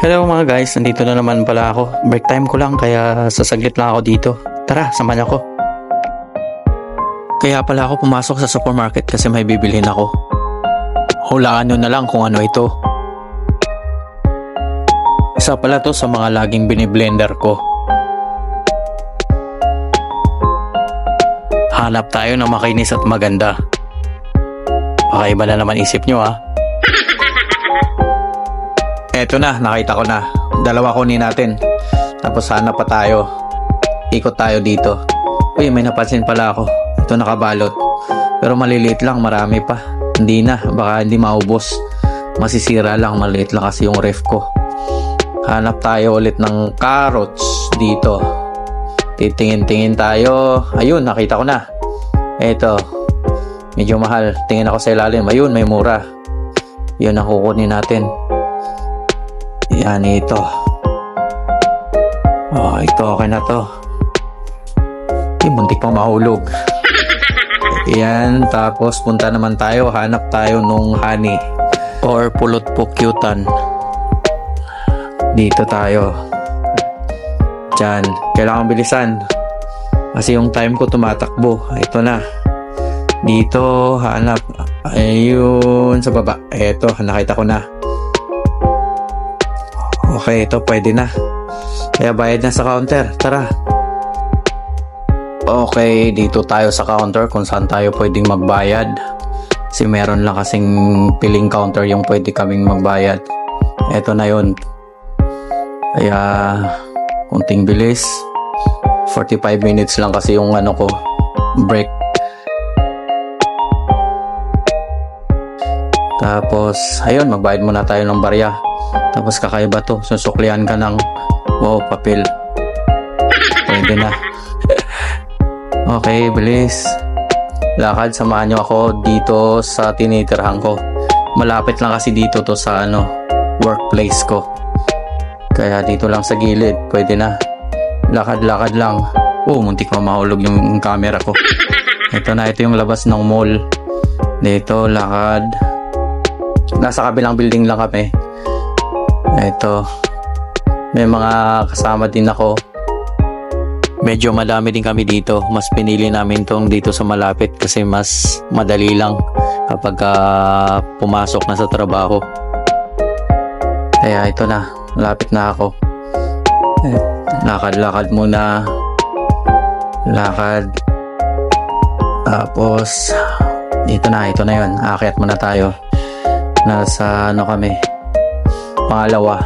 Hello mga guys, nandito na naman pala ako. Break time ko lang kaya sasaglit lang ako dito. Tara, samahan ako. Kaya pala ako pumasok sa supermarket kasi may bibilhin ako. Hulaan nyo na lang kung ano ito. Isa pala to sa mga laging biniblender ko. Hanap tayo ng makinis at maganda. Baka iba na naman isip nyo ha. Eto na, nakita ko na. Dalawa kunin natin. Tapos hanap pa tayo. Ikot tayo dito. Uy, may napansin pala ako. Ito nakabalot. Pero maliliit lang, marami pa. Hindi na, baka hindi maubos. Masisira lang, maliit lang kasi yung ref ko. Hanap tayo ulit ng carrots dito. Titingin-tingin tayo. Ayun, nakita ko na. Eto. Medyo mahal. Tingin ako sa ilalim. Ayun, may mura. Yun ang kukunin natin. Yan ito. Oh, ito okay na to. Muntik pang mahulog. Yan, tapos punta naman tayo, hanap tayo nung honey or pulot pukyutan. Dito tayo. Diyan, kailangan bilisan kasi yung time ko tumatakbo. Ito na. Dito, hanap. Ayun, sa baba. Ito, nakita ko na. Okay, ito pwede na. Kaya bayad na sa counter. Tara. Okay, dito tayo sa counter kung saan tayo pwedeng magbayad. Kasi meron lang kasing piling counter yung pwede kaming magbayad. Ito na yun. Kaya, kunting bilis. 45 minutes lang kasi yung ano ko, break. Tapos, ayun, magbayad muna tayo ng barya. Tapos kakaiba to, susuklian ka ng papel. Pwede na. Okay, bilis. Lakad, samahan nyo ako dito sa tinitirhan ko. Malapit lang kasi dito to sa workplace ko. Kaya dito lang sa gilid, pwede na. Lakad-lakad lang. Muntik pa mahulog yung camera ko. Ito na, ito yung labas ng mall. Dito, lakad. Nasa kabilang building lang kami. Ito, may mga kasama din ako. Medyo madami din kami dito. Mas pinili namin tong dito sa malapit kasi mas madali lang kapag pumasok na sa trabaho. Kaya ito na, malapit na ako. Lakad-lakad muna. Lakad. Tapos ito na yun. Aakyat muna tayo. Nasa kami, pangalawa.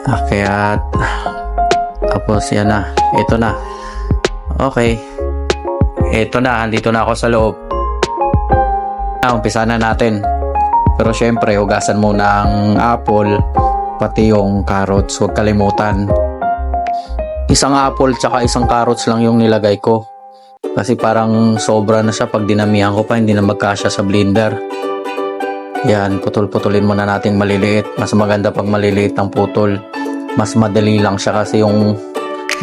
Akyat. Tapos yan na. Ito na. Okay. Ito na. Andito na ako sa loob. Umpisa na natin. Pero syempre, hugasan muna ang apple. Pati yung carrots. Huwag kalimutan. Isang apple tsaka isang carrots lang yung nilagay ko. Kasi parang sobra na siya. Pag dinamihan ko pa, hindi na magkasya sa blender. Yan, putol-putulin muna natin maliliit. Mas maganda pag maliliit ang putol. Mas madali lang siya kasi yung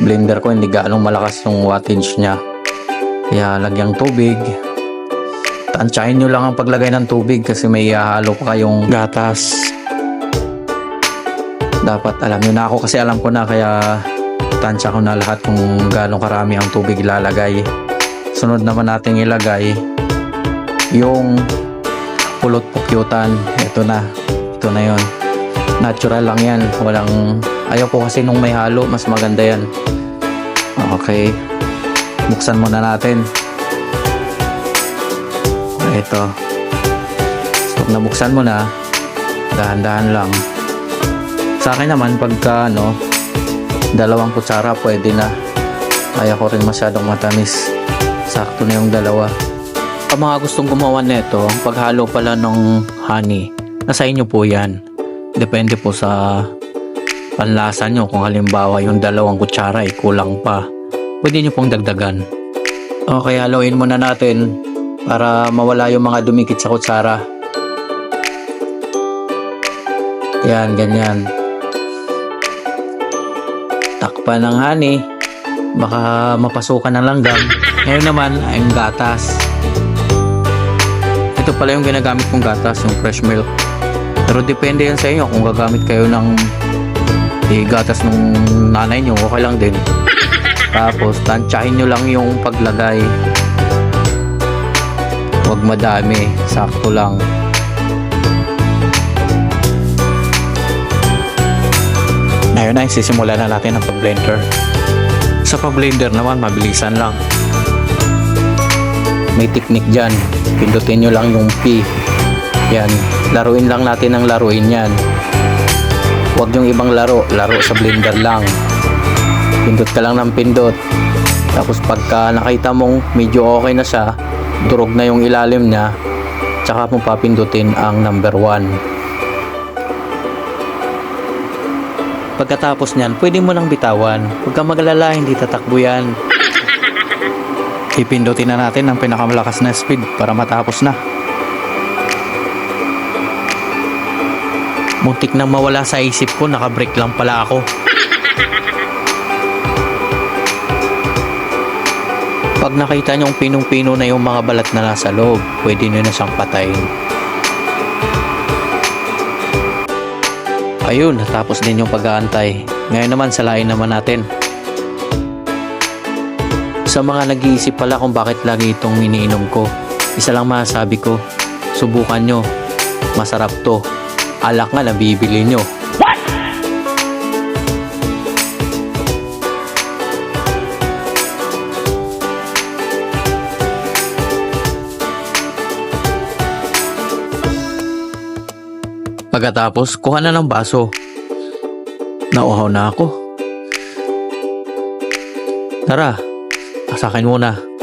blender ko hindi gaanong malakas yung wattage niya. Kaya lagyang tubig. Tansyahin nyo lang ang paglagay ng tubig kasi may halo pa kayong gatas. Dapat alam nyo na, ako kasi alam ko na, kaya tansya ko na lahat kung gaano karami ang tubig ilalagay. Sunod naman natin ilagay yung pulot pukyutan. Ito na yun. Natural lang yan. Ayaw ko kasi nung may halo, mas maganda yan. Okay, buksan muna natin. Ito, so nabuksan mo na, dahan-dahan lang. Sa akin naman pagka 2 kutsara pwede na. Ayaw ko rin masyadong matamis. Sakto na yung 2. Ang mga gustong gumawa nito, paghalo pala ng honey, nasa inyo po yan. Depende po sa panlasa nyo. Kung halimbawa yung 2 kutsara ay kulang pa, pwede nyo pong dagdagan. Okay, haluin muna natin para mawala yung mga dumikit sa kutsara. Yan, ganyan. Takpan ng honey, baka mapasukan ng langgam. Ngayon naman ay yung gatas. Ito pala yung ginagamit kong gatas, yung fresh milk. Pero depende yan sa inyo kung gagamit kayo ng gatas ng nanay nyo, okay lang din. Tapos tansyahin nyo lang yung paglagay, huwag madami, sakto lang. Ngayon ay sisimulan na natin ang pag-blender. Sa pag-blender naman, mabilisan lang. May technique dyan, pindutin nyo lang yung P. Yan, laruin lang natin ang laruin yan. Huwag yung ibang laro sa blender lang. Pindot ka lang ng pindot. Tapos pagka nakita mong medyo okay na siya, durog na yung ilalim niya, tsaka mo papindutin ang number 1. Pagkatapos niyan, pwede mo nang bitawan. Huwag kang mag-alala, hindi tatakbo yan. Ipindutin na natin ang pinakamalakas na speed para matapos na. Muntik nang mawala sa isip ko, naka-break lang pala ako. Pag nakita nyong pinong-pino na yung mga balat na nasa loob, pwede nyo na siyang patayin. Ayun, natapos din yung pag-aantay. Ngayon naman, salain naman natin. Sa mga nag-iisip pala kung bakit lagi itong iniinom ko, isa lang masasabi ko, subukan nyo. Masarap to. Alak nga nabibili nyo. What? Pagkatapos, kuha na ng baso. Nauhaw na ako. Tara, sa akin muna.